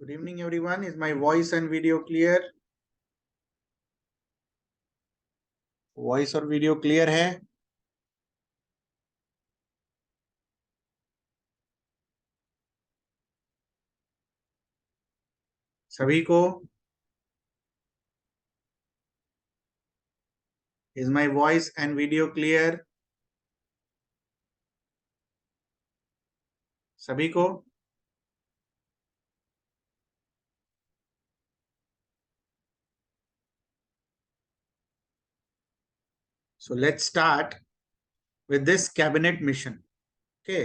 Good evening, everyone. Is my voice and video clear? Voice और video clear है? सभी को? Is my voice and video clear? सभी को? So let's start with this cabinet mission. Okay.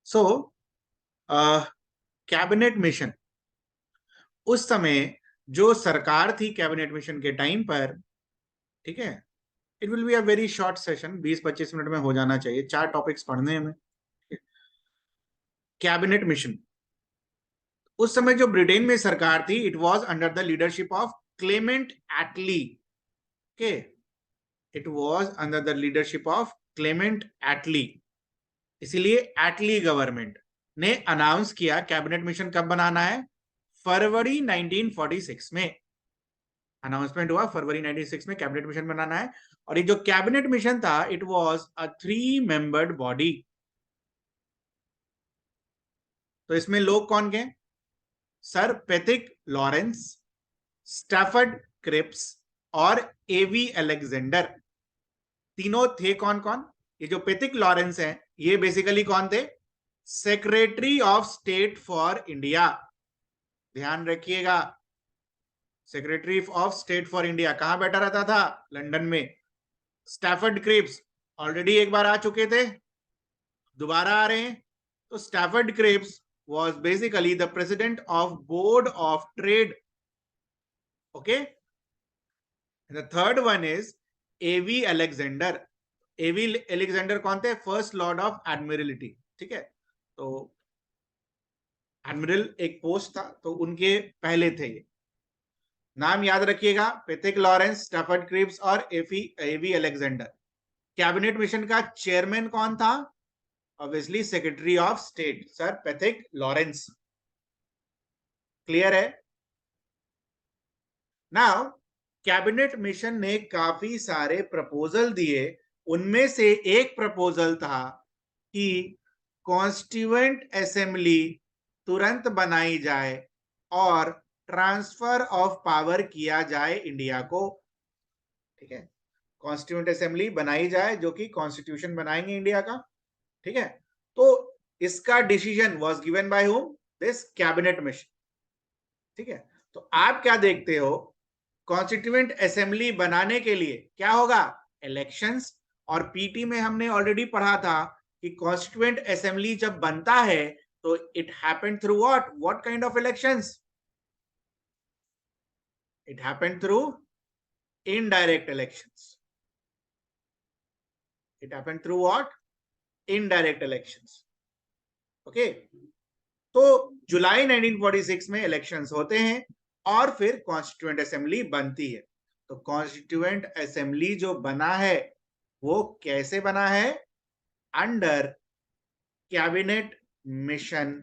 So, cabinet mission, उस समय जो सरकार थी कैबिनेट मिशन के टाइम पर, ठीक है, it will be a very short session, 20-25 minute में हो जाना चाहिए, 4 टॉपिक्स पढ़ने में। कैबिनेट मिशन, उस समय जो ब्रिटेन में सरकार थी, it was under the leadership of Clement Attlee. Okay, it was under the leadership of Clement Attlee. इसीलिए एटली गवर्नमेंट ने अनाउंस किया कैबिनेट मिशन कब बनाना है, फरवरी 1946 में अनाउंसमेंट हुआ, फरवरी 1946 में कैबिनेट मिशन बनाना है। और ये जो कैबिनेट मिशन था, it was a 3 membered body. तो इसमें लोग कौन के? Sir Pethick Lawrence, Stafford Cripps और एवी अलेक्जेंडर। तीनों थे कौन कौन? ये जो पैथिक लॉरेंस है, ये बेसिकली कौन थे? Secretary of state for India. ध्यान रखिएगा, secretary of state for India कहां बैठा रहता था? लंदन में। स्टैफर्ड क्रिप्स ऑलरेडी एक बार आ चुके थे, दोबारा आ रहे हैं। तो Stafford Cripps was basically the president of board of trade. Okay, and the third one is AV Alexander. AV Alexander कौन थे? First lord of admiralty. ठीक है, तो एडमिरल एक पोस्ट था, तो उनके पहले थे ये। नाम याद रखिएगा, पैथिक लॉरेंस, स्टैफर्ड क्रिप्स और एवी अलेक्जेंडर। कैबिनेट मिशन का चेयरमैन कौन था? Obviously secretary of state sir Pethick Lawrence. Clear है? नाउ कैबिनेट मिशन ने काफी सारे प्रपोजल दिए, उनमें से एक प्रपोजल था कि कॉन्स्टिट्यूएंट असेंबली तुरंत बनाई जाए और ट्रांसफर ऑफ पावर किया जाए इंडिया को। ठीक है, कॉन्स्टिट्यूएंट असेंबली बनाई जाए जो कि कॉन्स्टिट्यूशन बनाएंगे इंडिया का। ठीक है, तो इसका decision was given by whom? This cabinet mission. ठीक है, तो आप क्या देखते हो, कॉन्स्टिट्यूएंट असेंबली बनाने के लिए क्या होगा? इलेक्शंस। और पीटी में हमने ऑलरेडी पढ़ा था कि कॉन्स्टिट्यूएंट असेंबली जब बनता है तो it happened through what kind of elections? It happened through indirect elections. It happened through what? Indirect elections. Okay, तो जुलाई 1946 में इलेक्शंस होते हैं और फिर कॉन्स्टिट्यूएंट असेंबली बनती है। तो कॉन्स्टिट्यूएंट असेंबली जो बना है वो कैसे बना है? Under cabinet mission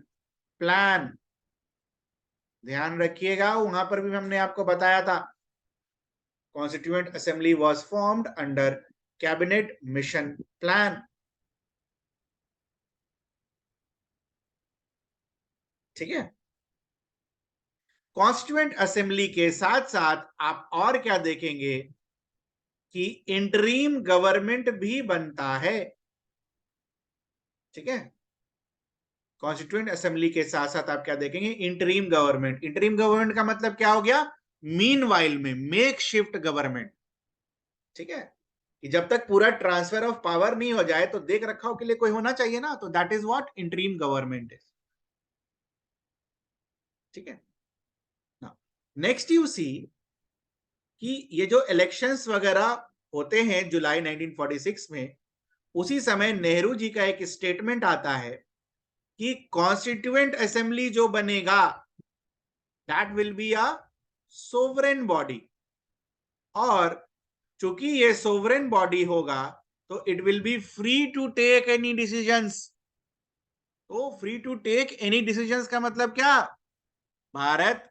plan. ध्यान रखिएगा, वहां पर भी हमने आपको बताया था, constituent assembly was formed under cabinet mission plan. ठीक है, कॉन्स्टिट्यूएंट असेंबली के साथ साथ आप और क्या देखेंगे कि इंटरीम गवर्नमेंट भी बनता है। ठीक है, कॉन्स्टिट्यूएंट असेंबली के साथ साथ आप क्या देखेंगे? Interim government. इंटरीम गवर्नमेंट का मतलब क्या हो गया? मीनवाइल में, मेक शिफ्ट गवर्नमेंट। ठीक है, कि जब तक पूरा ट्रांसफर ऑफ पावर नहीं हो जाए तो देख रखाव के लिए कोई होना चाहिए ना, तो that is what interim government is. ठीक है, नेक्स्ट यू सी कि ये जो इलेक्शंस वगैरह होते हैं जुलाई 1946 में, उसी समय नेहरू जी का एक स्टेटमेंट आता है कि कॉन्स्टिट्यूएंट असेंबली जो बनेगा that will be a sovereign body, और चूंकि ये सोवरेन बॉडी होगा तो it will be free to take any decisions. तो free to take any decisions का मतलब क्या, भारत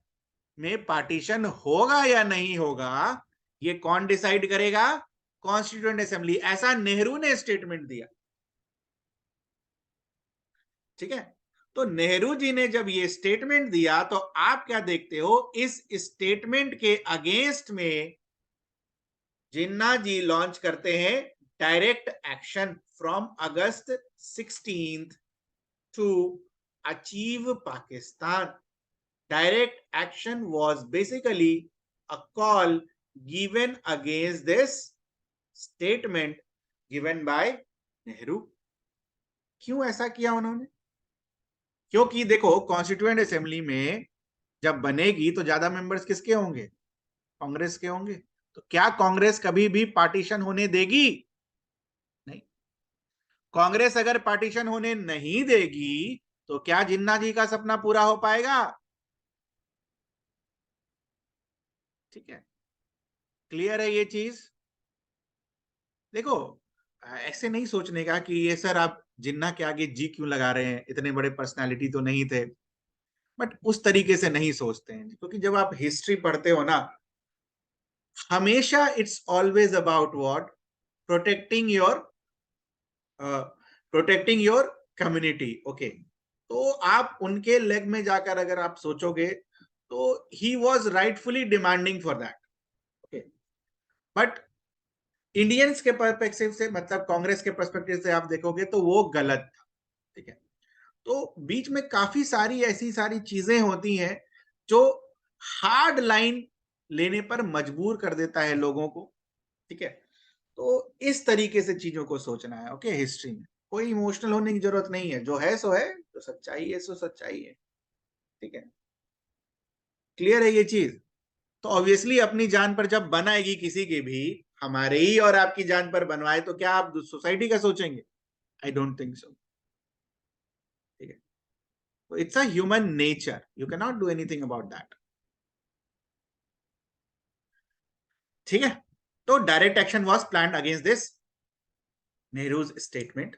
में पार्टीशन होगा या नहीं होगा ये कौन डिसाइड करेगा, कॉन्स्टिट्यूएंट असेंबली। ऐसा नेहरू ने स्टेटमेंट दिया। ठीक है, तो नेहरू जी ने जब ये स्टेटमेंट दिया तो आप क्या देखते हो, इस स्टेटमेंट के अगेंस्ट में जिन्ना जी लॉन्च करते हैं direct action from August 16 to achieve Pakistan. Direct action was basically a call given against this statement given by Nehru. क्यों ऐसा किया उन्होंने, क्योंकि देखो कॉन्स्टिट्यूएंट असेंबली में जब बनेगी तो ज्यादा मेंबर्स किसके होंगे, कांग्रेस के होंगे। तो क्या कांग्रेस कभी भी पार्टीशन होने देगी, नहीं। कांग्रेस अगर पार्टीशन होने नहीं देगी तो क्या जिन्ना जी का सपना पूरा हो पाएगा। ठीक है, क्लियर है ये चीज। देखो ऐसे नहीं सोचने का कि ये सर आप जिन्ना के आगे जी क्यों लगा रहे हैं, इतने बड़े पर्सनालिटी तो नहीं थे। बट उस तरीके से नहीं सोचते हैं, क्योंकि जब आप हिस्ट्री पढ़ते हो ना, हमेशा it's always about what, protecting your protecting your community. Okay, तो आप उनके लेग में जाकर अगर आप सोचोगे तो he was rightfully demanding for that. Okay, but Indians के परस्पेक्टिव से, मतलब कांग्रेस के परस्पेक्टिव से आप देखोगे तो वो गलत था। ठीक है, तो बीच में काफी सारी ऐसी सारी चीजें होती हैं जो हार्ड लाइन लेने पर मजबूर कर देता है लोगों को। ठीक है, तो इस तरीके से चीजों को सोचना है। ओके, हिस्ट्री में कोई इमोशनल होने की जरूरत नहीं है, जो है सो है, जो सच्चाई है सो सच्चाई है। ठीक है, क्लियर है ये चीज। तो ऑब्वियसली अपनी जान पर जब बनाएगी किसी की भी, हमारे ही और आपकी जान पर बनवाए तो क्या आप सोसाइटी का सोचेंगे, आई डोंट थिंक सो। ठीक है, तो it's a human nature, you can not do anything about that. ठीक है, तो direct action was plan against this Nehru's statement.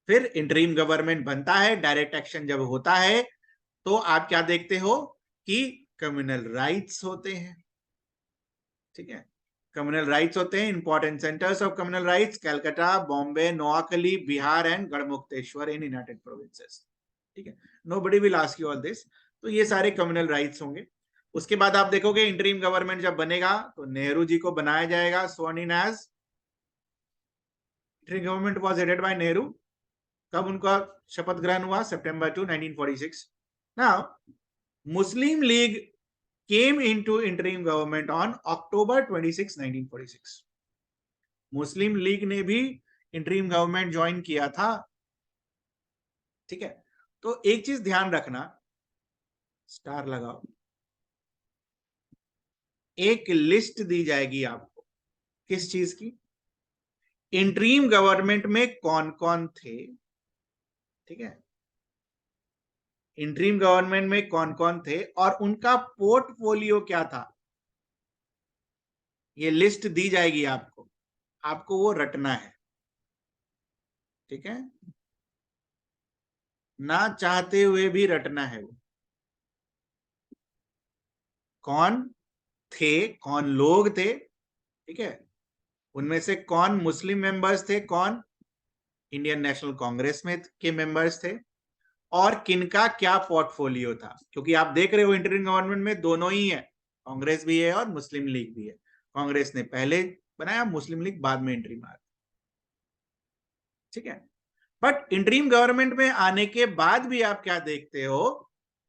फिर इंटरिम गवर्नमेंट बनता है, डायरेक्ट एक्शन जब होता है तो आप क्या देखते हो कि कम्युनल राइट्स होते हैं। ठीक है, कम्युनल राइट्स होते हैं। Important centres of communal riots Calcutta, Bombay, Noakhali, Bihar and Garhmukteshwar in United provinces. ठीक है, nobody will ask you all this. तो ये सारे कम्युनल राइट्स होंगे। उसके बाद आप देखोगे इंटरिम गवर्नमेंट जब बनेगा तो नेहरू जी को बनाया जाएगा sworn in as, interim government was headed by Nehru. कब उनका शपथ ग्रहण हुआ, सितंबर 2 1946। Now Muslim League came into interim government on October 26 1946। Muslim League ने भी इंटरिम गवर्नमेंट ज्वाइन किया था। ठीक है, तो एक चीज ध्यान रखना, स्टार लगाओ, एक लिस्ट दी जाएगी आपको, किस चीज की, इंटरिम गवर्नमेंट में कौन कौन थे। ठीक है, इंटरिम गवर्नमेंट में कौन कौन थे और उनका पोर्टफोलियो क्या था, ये लिस्ट दी जाएगी आपको, आपको वो रटना है। ठीक है, ना चाहते हुए भी रटना है वो, कौन थे, कौन लोग थे। ठीक है, उनमें से कौन मुस्लिम मेंबर्स थे, कौन इंडियन नेशनल कांग्रेस में के मेंबर्स थे, और किनका क्या पोर्टफोलियो था। क्योंकि आप देख रहे हो इंटरिम गवर्नमेंट में दोनों ही है, कांग्रेस भी है और मुस्लिम लीग भी है। कांग्रेस ने पहले बनाया, मुस्लिम लीग बाद में एंट्री मार। ठीक है, बट इंटरिम गवर्नमेंट में आने के बाद भी आप क्या देखते हो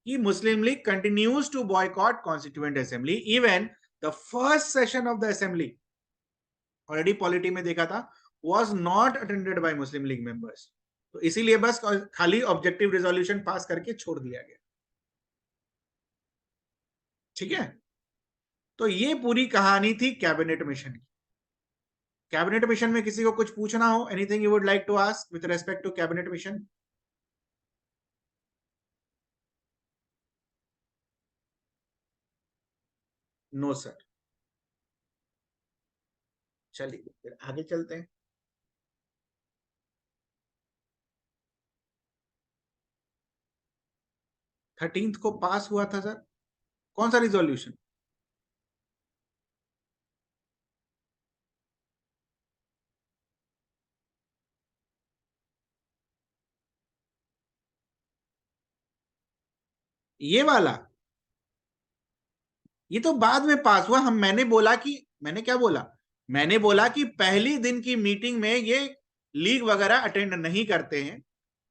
कि Muslim League continues to boycott constituent assembly. Even the first session of the assembly, already polity में देखा था, was not attended by Muslim League members. तो इसीलिए बस खाली ऑब्जेक्टिव रेजोल्यूशन पास करके छोड़ दिया गया। ठीक है, तो ये पूरी कहानी थी कैबिनेट मिशन की। कैबिनेट मिशन में किसी को कुछ पूछना हो, anything you would like to ask with respect to cabinet mission? No sir. चलिए फिर आगे चलते हैं। 13 को पास हुआ था सर, कौन सा रिजोल्यूशन? ये वाला, ये तो बाद में पास हुआ। मैंने बोला कि, मैंने क्या बोला, मैंने बोला कि पहली दिन की मीटिंग में ये लीग वगैरह अटेंड नहीं करते हैं।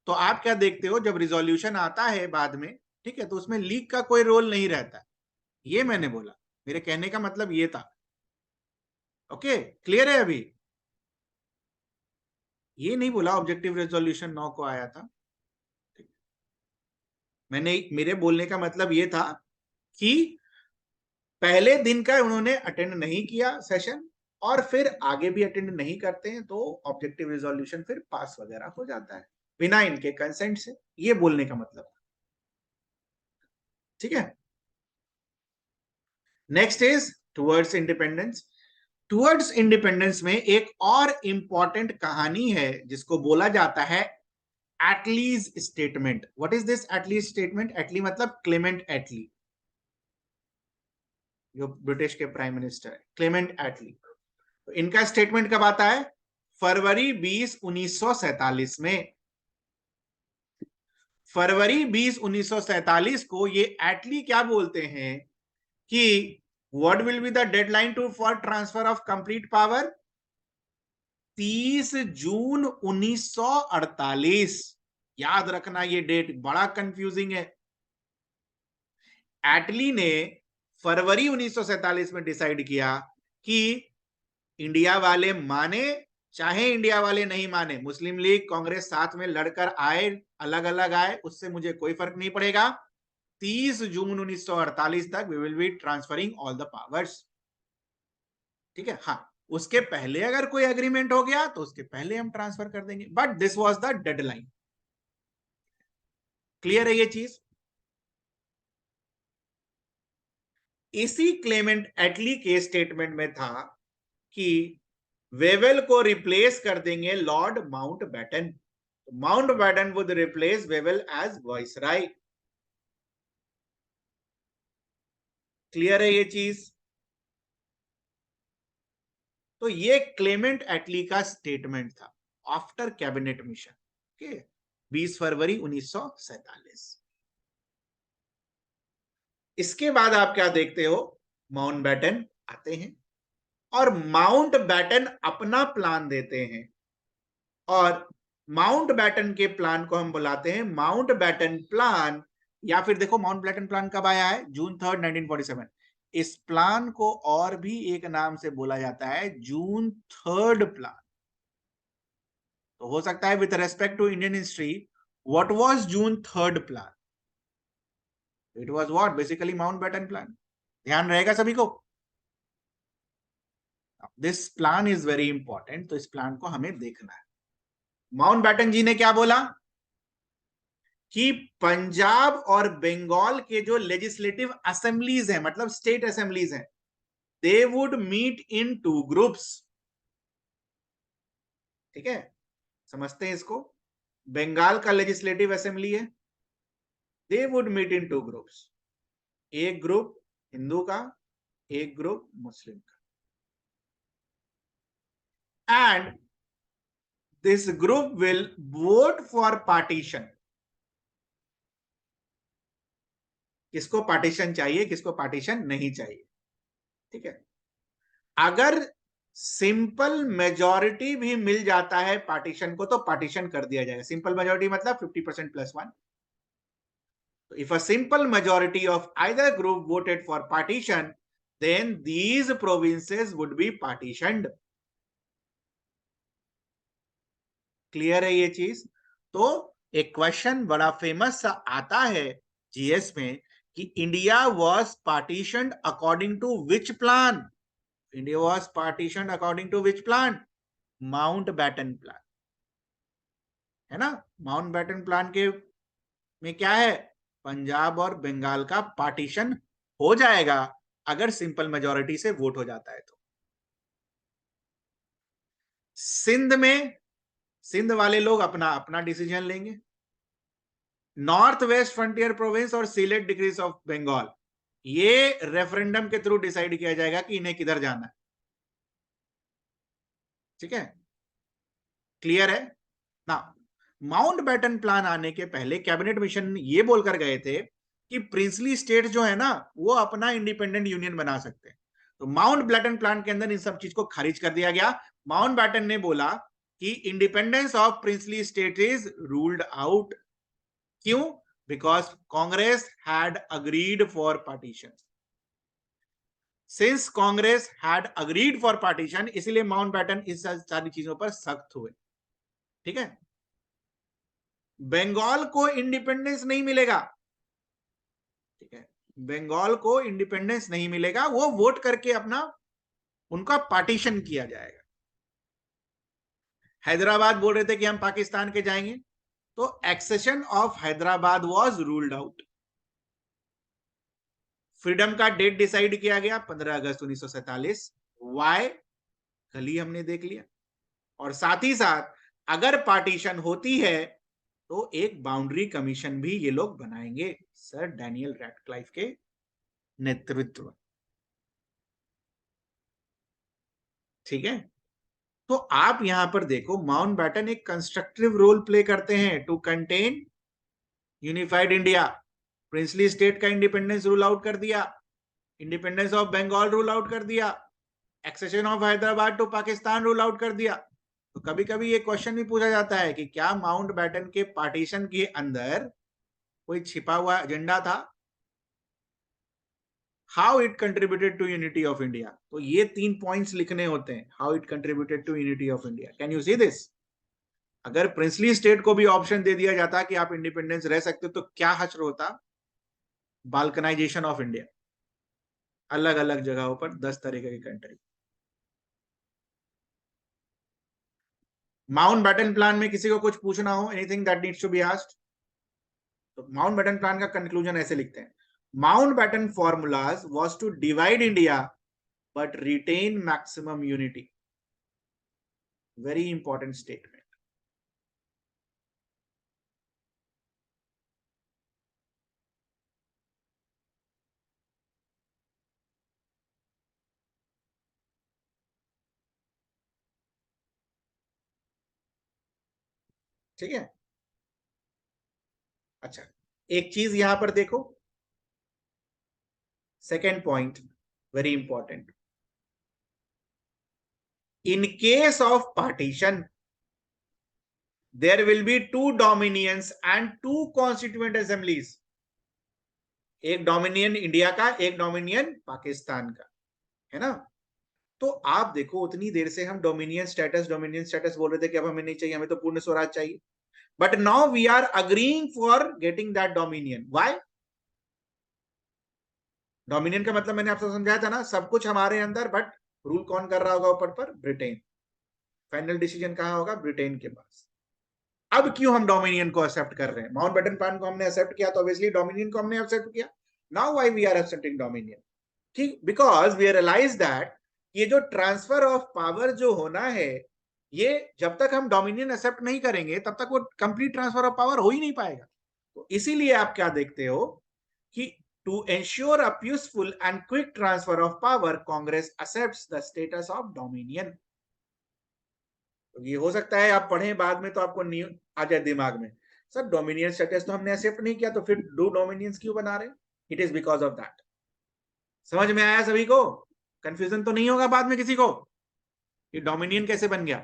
तो आप क्या देखते हो, जब रिजोल्यूशन आता है बाद में, ठीक है, तो उसमें लीग का कोई रोल नहीं रहता। ये मैंने बोला, मेरे कहने का मतलब ये था। ओके, क्लियर है अभी? ये नहीं बोला ऑब्जेक्टिव रेजोल्यूशन 9 को आया था। मैंने, मेरे बोलने का मतलब ये था कि पहले दिन का उन्होंने अटेंड नहीं किया सेशन, और फिर आगे भी अटेंड नहीं करते हैं, तो ऑब्जेक्टिव रिजोल्यूशन फिर पास वगैरह हो जाता है बिना इनके कंसेंट से। ये बोलने का मतलब, ठीक है। Next is towards independence. Towards independence में एक और इंपॉर्टेंट कहानी है जिसको बोला जाता है Attlee's statement. What is this Attlee's statement? Attlee मतलब क्लेमेंट एटली, जो ब्रिटिश के प्राइम मिनिस्टर है, क्लेमेंट एटली। तो इनका स्टेटमेंट कब आता है? फरवरी 20 1947 में। फरवरी 20 1947 को ये एटली क्या बोलते हैं कि what will be the deadline to for transfer of complete power? 30 जून 1948। याद रखना, ये डेट बड़ा कंफ्यूजिंग है। एटली ने फरवरी 1947 में डिसाइड किया कि इंडिया वाले माने चाहे इंडिया वाले नहीं माने, मुस्लिम लीग कांग्रेस साथ में लड़कर आए, अलग अलग आए, उससे मुझे कोई फर्क नहीं पड़ेगा। 30 जून 1948 तक we will be transferring all the powers. ठीक है, हाँ, उसके पहले अगर कोई एग्रीमेंट हो गया तो उसके पहले हम ट्रांसफर कर देंगे, but this was the deadline. Clear है ये चीज? इसी क्लेमेंट एटली के स्टेटमेंट में था कि वेवेल को रिप्लेस कर देंगे Lord Mountbatten. Mountbatten would replace Wavell as viceroy. Clear है ये चीज? तो ये क्लेमेंट एटली का स्टेटमेंट था आफ्टर कैबिनेट मिशन। ओके, 20 फरवरी 1947। इसके बाद आप क्या देखते हो, माउंट बैटन आते हैं और माउंट बैटन अपना प्लान देते हैं, और माउंट बैटन के प्लान को हम बुलाते हैं माउंट बैटन प्लान। या फिर देखो, माउंट बैटन प्लान कब आया है? जून 3 1947। इस प्लान को और भी एक नाम से बोला जाता है, जून 3 प्लान। तो हो सकता है with respect to Indian history, what was June 3 plan? It was what? Basically Mountbatten plan. ध्यान रहेगा सभी को? This plan is very important, तो इस प्लान को हमें देखना है। माउंट बैटन जी ने क्या बोला कि पंजाब और बंगाल के जो लेजिस्लेटिव असेंबलीज हैं, मतलब स्टेट असेंबलीज हैं, they would meet in 2 groups. ठीक है, समझते हैं इसको? बंगाल का लेजिस्लेटिव असेंबली है, they would meet in 2 groups. एक ग्रुप हिंदू का, एक ग्रुप मुस्लिम का, and this group will vote for partition. किसको पार्टीशन चाहिए, किसको पार्टीशन नहीं चाहिए? ठीक है, अगर सिंपल मेजॉरिटी भी मिल जाता है पार्टीशन को, तो पार्टीशन कर दिया जाएगा। सिंपल मेजॉरिटी मतलब 50% + 1। So if a simple majority of either group voted for partition, then these provinces would be partitioned. Clear है ये चीज? तो एक क्वेश्चन बड़ा फेमस आता है जीएस में कि India was partitioned according to which plan? India was partitioned according to which plan? Mountbatten plan, है ना? माउंट बैटन प्लान के में क्या है? पंजाब और बंगाल का पार्टीशन हो जाएगा अगर सिंपल मेजॉरिटी से वोट हो जाता है तो। सिंध में, सिंध वाले लोग अपना अपना डिसीजन लेंगे। नॉर्थ वेस्ट फ्रंटियर प्रोविंस और सिलेट डिक्रीज ऑफ बंगाल, ये रेफरेंडम के थ्रू डिसाइड किया जाएगा कि इन्हें किधर जाना है। ठीक है, क्लियर है ना। माउंटबेटन प्लान आने के पहले कैबिनेट मिशन ये बोलकर गए थे कि प्रिंसली स्टेट जो है ना वो अपना इंडिपेंडेंट यूनियन बना सकते हैं। तो माउंटबेटन प्लान के अंदर इन सब चीज को खारिज कर दिया गया। माउंटबेटन ने बोला कि independence of princely state is ruled out. क्यों? Because Congress had agreed for partition. Since Congress had agreed for partition, इसलिए माउंटबेटन इस सारी चीजों पर सख्त हुए। ठीक है, बंगाल को इंडिपेंडेंस नहीं मिलेगा। ठीक है, बंगाल को इंडिपेंडेंस नहीं मिलेगा, वो वोट करके अपना उनका पार्टीशन किया जाएगा। हैदराबाद बोल रहे थे कि हम पाकिस्तान के जाएंगे, तो accession of Hyderabad was ruled out. Freedom का डेट डिसाइड किया गया 15 अगस्त 1947। वाई? कल ही हमने देख लिया। और साथ ही साथ अगर पार्टीशन होती है तो एक बाउंड्री कमीशन भी ये लोग बनाएंगे, सर डैनियल रैडक्लाइफ के नेतृत्व। ठीक है, तो आप यहां पर देखो माउंटबेटन एक कंस्ट्रक्टिव रोल प्ले करते हैं to contain unified India. Princely state का इंडिपेंडेंस रूल आउट कर दिया, independence of Bengal rule out कर दिया, accession of Hyderabad to Pakistan rule out कर दिया। तो कभी कभी ये क्वेश्चन भी पूछा जाता है कि क्या माउंटबेटन के पार्टीशन के अंदर कोई छिपा हुआ एजेंडा था? How it contributed to unity of India. तो ये 3 पॉइंट्स लिखने होते हैं, how it contributed to unity of India. Can you see this? अगर प्रिंसली स्टेट को भी ऑप्शन दे दिया जाता कि आप इंडिपेंडेंस रह सकते तो क्या हश्र होता? बाल्कनाइजेशन ऑफ इंडिया, अलग अलग जगहों पर 10 तरीके की कंट्री। माउंटबेटन प्लान में किसी को कुछ पूछना हो, anything that needs to be asked? तो माउंटबेटन प्लान का कंक्लूजन ऐसे लिखते हैं, Mountbatten formulas was to divide India but retain maximum unity. Very important statement. ठीक है, अच्छा एक चीज यहां पर देखो, second point very important. In case of partition, there will be 2 dominions and 2 constituent assemblies. एक डोमिनियन इंडिया का, एक डोमिनियन पाकिस्तान का, है ना। तो आप देखो उतनी देर से हम डोमिनियन स्टेटस बोल रहे थे कि अब हमें नहीं चाहिए, हमें तो पूर्ण स्वराज चाहिए। But now we are agreeing for getting that dominion. Why? Dominion का मतलब मैंने आपसे समझाया था ना, सब कुछ हमारे अंदर, बट रूल कौन कर रहा होगा ऊपर पर? ब्रिटेन। फाइनल डिसीजन कहां होगा? ब्रिटेन के पास। अब क्यों हम डोमिनियन को एक्सेप्ट कर रहे हैं? माउंटबेटन प्लान को हमने एक्सेप्ट किया तो ऑब्वियसली डोमिनियन को हमने एक्सेप्ट किया। Now why we are accepting dominion? ठीक, बिकॉज वी रियलाइज दैट ये जो ट्रांसफर ऑफ पावर जो होना है, ये जब तक हम डोमिनियन एक्सेप्ट नहीं करेंगे तब तक वो कंप्लीट ट्रांसफर ऑफ पावर हो ही नहीं पाएगा। तो इसीलिए आप क्या देखते हो कि to ensure a peaceful and quick transfer of power, Congress accepts the status of dominion. तो ये हो सकता है आप पढ़ें बाद में तो आपको नहीं आ जाए दिमाग में, सर डोमिनियन स्टेटस तो हमने एक्सेप्ट नहीं किया, तो फिर दो डोमिनियंस क्यों बना रहे? It is because of that. समझ में आया सभी को? कंफ्यूजन तो नहीं होगा बाद में किसी को कि डोमिनियन कैसे बन गया?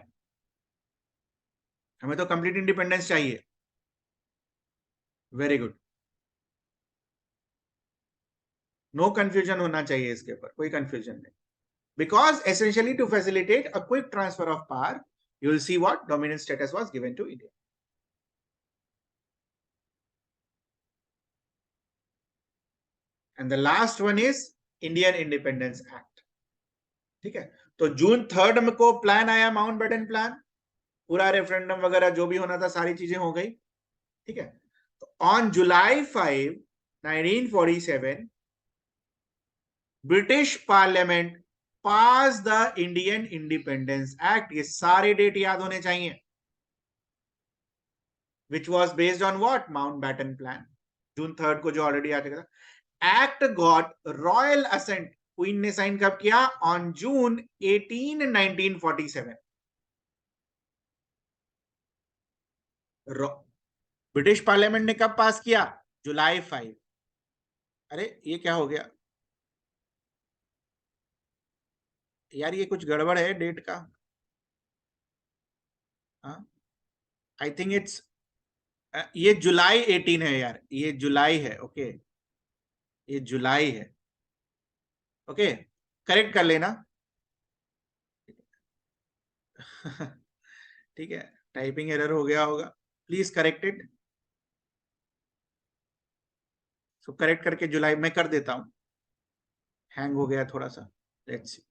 हमें तो कंप्लीट इंडिपेंडेंस चाहिए। वेरी गुड, नो कंफ्यूजन होना चाहिए इसके ऊपर, कोई कंफ्यूजन नहीं। Because essentially to facilitate a quick transfer of power, you will see what dominant status was given to India. And the last one is Indian Independence Act. ठीक है, तो जून 3 को प्लान आया, माउंटबेटन प्लान, पूरा referendum वगैरह जो भी होना था सारी चीजें हो गई। ठीक है, तो on July 5, 1947 British parliament pass the Indian independence act. ये सारे डेट याद होने चाहिए। Which was based on what? Mountbatten plan, जून 3 को जो ऑलरेडी आ चुका था। Act got royal assent, queen ने साइन कब किया? On June 18, 1947। ब्रिटिश पार्लियामेंट ने कब पास किया? जुलाई 5। अरे ये क्या हो गया यार, ये कुछ गड़बड़ है डेट का। आई थिंक इट्स, ये जुलाई 18 है यार, ये जुलाई है। ओके, ये जुलाई है। ओके, करेक्ट कर लेना। ठीक है, टाइपिंग एरर हो गया होगा, please correct it. So correct करके जुलाई में कर देता हूं, हैंग हो गया थोड़ा सा। लेट्स सी,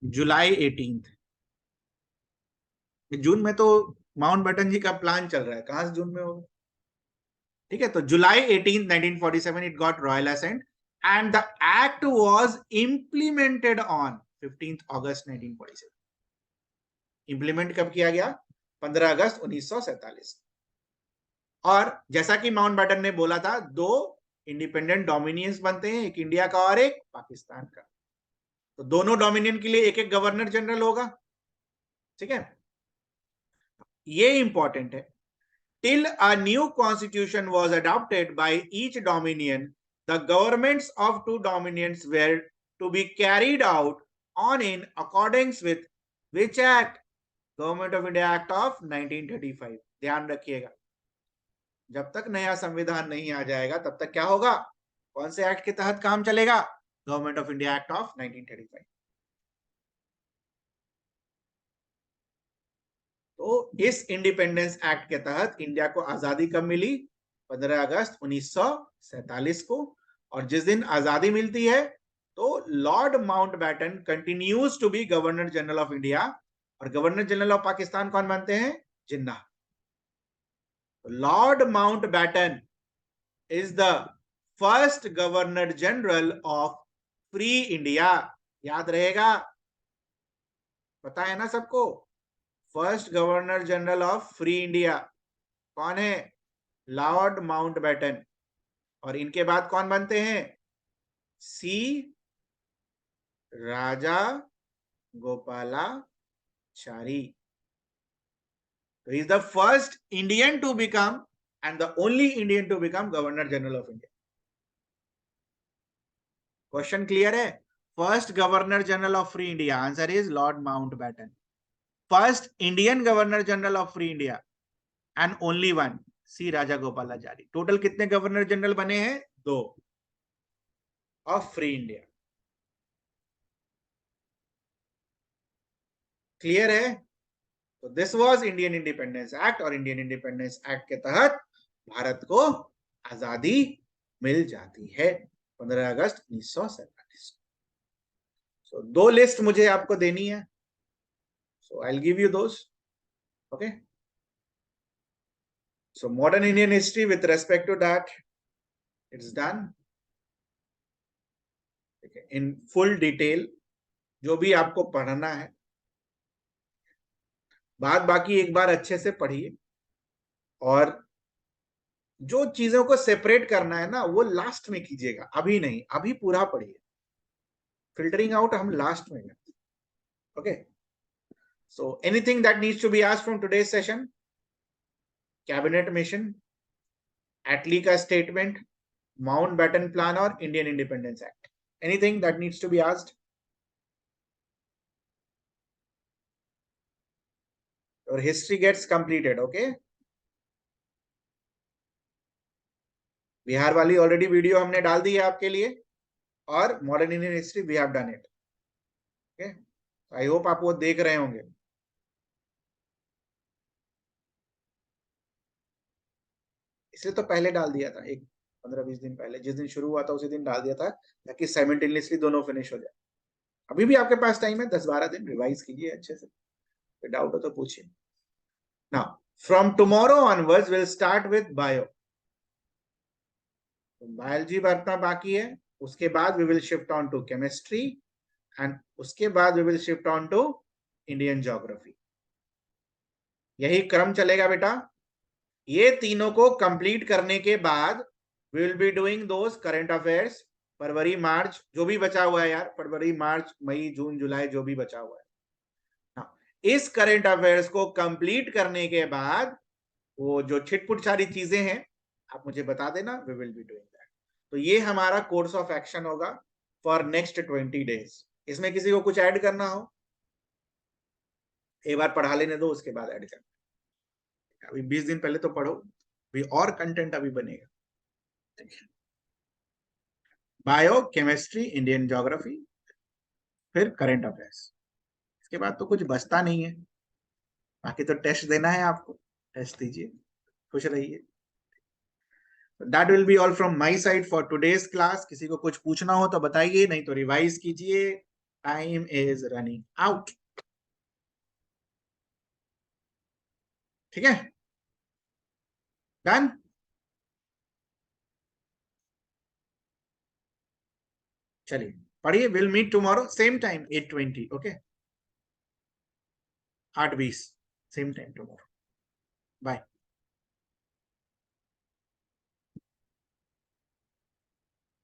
जुलाई 18। जून में तो माउंट बैटन जी का प्लान चल रहा है, कहां से जून में होगा? ठीक है, तो July 18, 1947 it got royal assent and the act was implemented on 15 August 1947। Implement कब किया गया? 15 अगस्त 1947। और जैसा कि माउंट बैटन ने बोला था, दो इंडिपेंडेंट डोमिनियंस बनते हैं, एक इंडिया का और एक पाकिस्तान का। तो दोनों डोमिनियन के लिए एक एक गवर्नर जनरल होगा। ठीक है, ये इंपॉर्टेंट है। Till a new constitution was adopted by each dominion, the governments of two dominions were to be carried out on in accordance with which act? Government of India act of 1935। ध्यान रखिएगा, जब तक नया संविधान नहीं आ जाएगा तब तक क्या होगा? कौन से एक्ट के तहत काम चलेगा? Government of India act of 1935। तो इस इंडिपेंडेंस एक्ट के तहत इंडिया को आजादी कब मिली? 15 अगस्त 1947 को। और जिस दिन आजादी मिलती है तो lord Mountbatten continues to be governor general of India, और गवर्नर जनरल ऑफ पाकिस्तान कौन बनते हैं? Jinnah. Lord Mountbatten is the first governor general of free India. याद रहेगा, पता है ना सबको? First governor general of free India कौन है? Lord Mountbatten. और इनके बाद कौन बनते हैं? सी राजा गोपालाचारी। तो he is the first Indian to become and the only Indian to become Governor General of India. Question clear है? First Governor General of Free India, answer is Lord Mountbatten. First Indian Governor General of Free India and only one, C Rajagopalachari. Total कितने governor general बने हैं? 2 of free India. Clear है? तो this was Indian independence act, और Indian independence act के तहत भारत को आजादी मिल जाती है 15 अगस्त 1947। सो 2 लिस्ट मुझे आपको देनी है, so I will give you those. Okay, so modern Indian history with respect to that it's done. In full detail जो भी आपको पढ़ना है, बात बाकी एक बार अच्छे से पढ़िए, और जो चीजों को सेपरेट करना है ना वो लास्ट में कीजिएगा, अभी नहीं, अभी पूरा पढ़िए। फिल्टरिंग आउट हम लास्ट में करते हैं। Okay, so anything that needs to be asked from today's session? Cabinet mission, Attlee का स्टेटमेंट, माउंटबैटन प्लान और Indian independence act. Anything that needs to be asked? और history gets completed. Okay, Bihar वाली already video हमने डाल दी है आपके लिए, और modern Indian history we have done it. Okay, I hope आप वो देख रहे होंगे। इसलिए तो पहले डाल दिया था, एक 15-20 दिन पहले, जिस दिन शुरू हुआ था उसी दिन डाल दिया था, ताकि साइमल्टेनियसली दोनों फिनिश हो जाए। अभी भी आपके पास टाइम है, 10-12 दिन रिवाइज कीजिए अच्छे से, कोई डाउट हो तो पूछिए। Now from tomorrow onwards will start with bio. Biology पढ़ना बाकी है, उसके बाद we will shift on to chemistry, and उसके बाद we will shift on to Indian geography. यही क्रम चलेगा बेटा। ये तीनों को कंप्लीट करने के बाद we will be doing those current affairs, फरवरी मार्च जो भी बचा हुआ है यार, फरवरी मार्च मई जून जुलाई जो भी बचा हुआ है। हाँ, इस करंट अफेयर्स को कंप्लीट करने के बाद वो जो छिटपुट सारी चीजें हैं आप मुझे बता देना, we will be doing that. तो ये हमारा कोर्स ऑफ एक्शन होगा फॉर नेक्स्ट 20 डेज। इसमें किसी को कुछ ऐड करना हो, एक बार पढ़ा लेने दो, उसके बाद ऐड करना। अभी 20 दिन पहले तो पढ़ो, भी और कंटेंट अभी बनेगा। बायो केमिस्ट्री, इंडियन ज्योग्राफी, फिर करंट अफेयर्स। इसके बाद तो कुछ बचता नहीं है, बाकी तो टेस्ट देना है आपको, टेस्ट दीजिए, खुश रहिए। That will be all from my side for today's class. किसी को कुछ पूछना हो तो बताइए, नहीं तो रिवाइज कीजिए, टाइम इज रनिंग आउट। ठीक है, डन। चलिए पढ़िए, will meet tomorrow same time 8:20। Okay, 8:20 same time tomorrow. Bye.